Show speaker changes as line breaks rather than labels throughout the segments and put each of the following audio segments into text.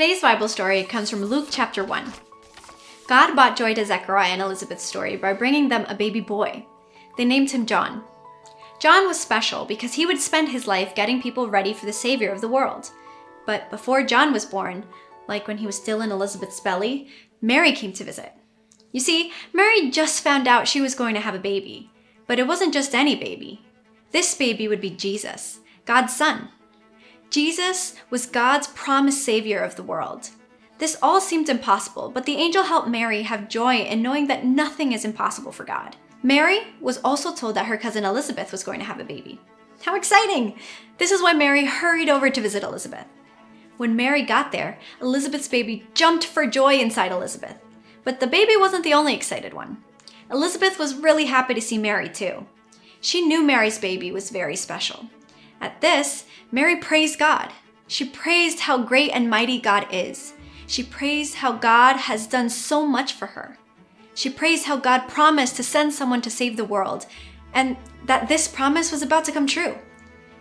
Today's Bible story comes from Luke chapter 1. God brought joy to Zechariah and Elizabeth's story by bringing them a baby boy. They named him John. John was special because he would spend his life getting people ready for the Savior of the world. But before John was born, like when he was still in Elizabeth's belly, Mary came to visit. You see, Mary just found out she was going to have a baby. But it wasn't just any baby. This baby would be Jesus, God's son. Jesus was God's promised Savior of the world. This all seemed impossible, but the angel helped Mary have joy in knowing that nothing is impossible for God. Mary was also told that her cousin Elizabeth was going to have a baby. How exciting! This is why Mary hurried over to visit Elizabeth. When Mary got there, Elizabeth's baby jumped for joy inside Elizabeth. But the baby wasn't the only excited one. Elizabeth was really happy to see Mary too. She knew Mary's baby was very special. At this, Mary praised God. She praised how great and mighty God is. She praised how God has done so much for her. She praised how God promised to send someone to save the world, and that this promise was about to come true.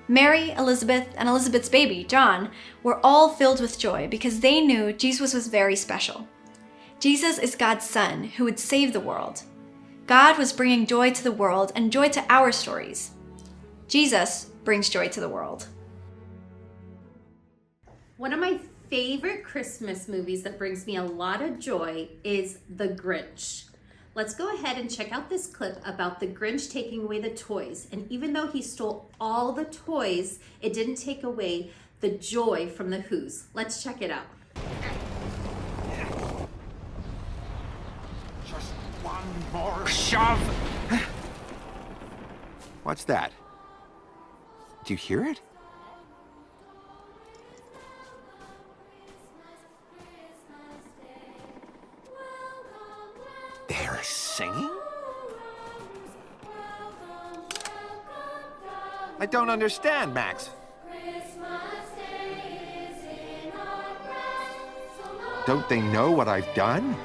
Mary, Elizabeth, and Elizabeth's baby, John, were all filled with joy because they knew Jesus was very special. Jesus is God's son who would save the world. God was bringing joy to the world and joy to our stories. Jesus brings joy to the world.
One of my favorite Christmas movies that brings me a lot of joy is The Grinch. Let's go ahead and check out this clip about the Grinch taking away the toys. And even though he stole all the toys, it didn't take away the joy from the Who's. Let's check it out.
Just one more shove. What's that? Do you hear it? They're singing? I don't understand, Max. Don't they know what I've done?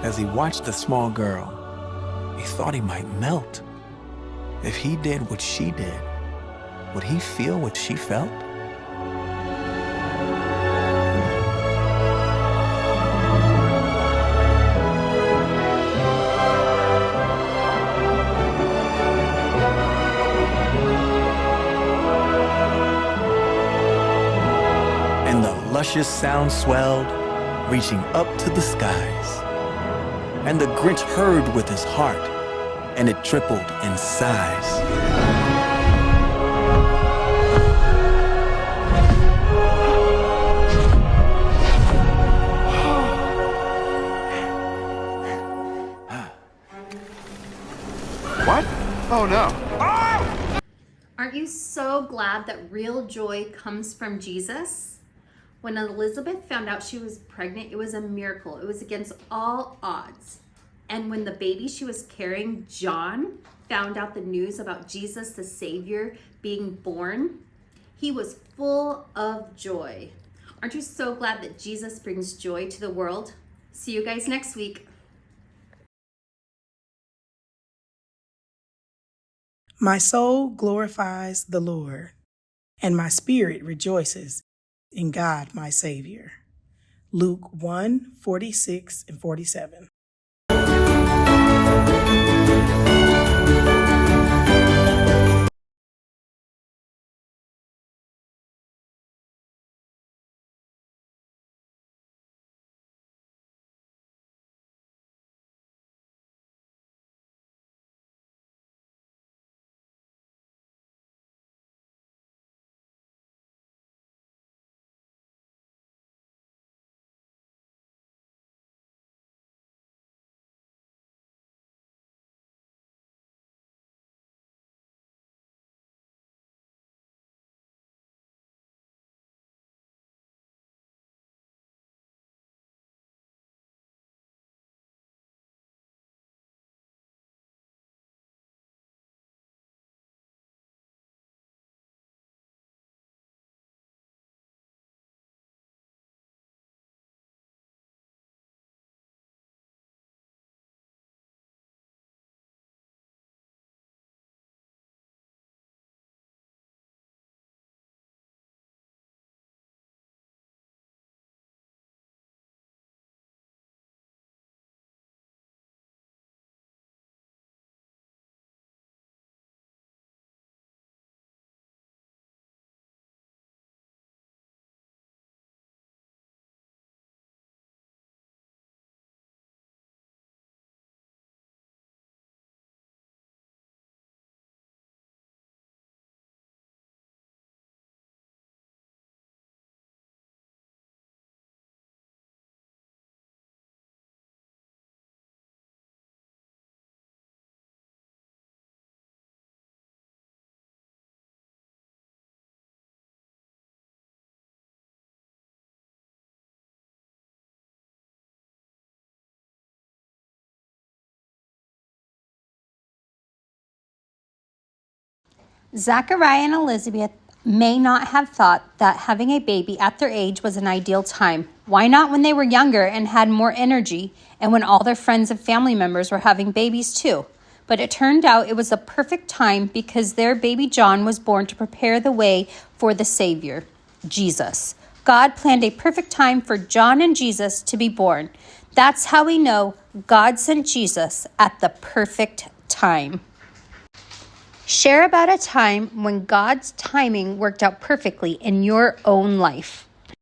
As he watched the small girl, he thought he might melt. If he did what she did, would he feel what she felt? And the luscious sound swelled, reaching up to the skies. And the Grinch heard with his heart, and it tripled in size.
What? Oh no. Oh!
Aren't you so glad that real joy comes from Jesus? When Elizabeth found out she was pregnant, it was a miracle. It was against all odds. And when the baby she was carrying, John, found out the news about Jesus, the Savior, being born, he was full of joy. Aren't you so glad that Jesus brings joy to the world? See you guys next week.
My soul glorifies the Lord, and my spirit rejoices in God my Savior. Luke 1:46 and 47.
Zachariah and Elizabeth may not have thought that having a baby at their age was an ideal time. Why not when they were younger and had more energy, and when all their friends and family members were having babies too? But it turned out it was the perfect time because their baby John was born to prepare the way for the Savior, Jesus. God planned a perfect time for John and Jesus to be born. That's how we know God sent Jesus at the perfect time. Share about a time when God's timing worked out perfectly in your own life.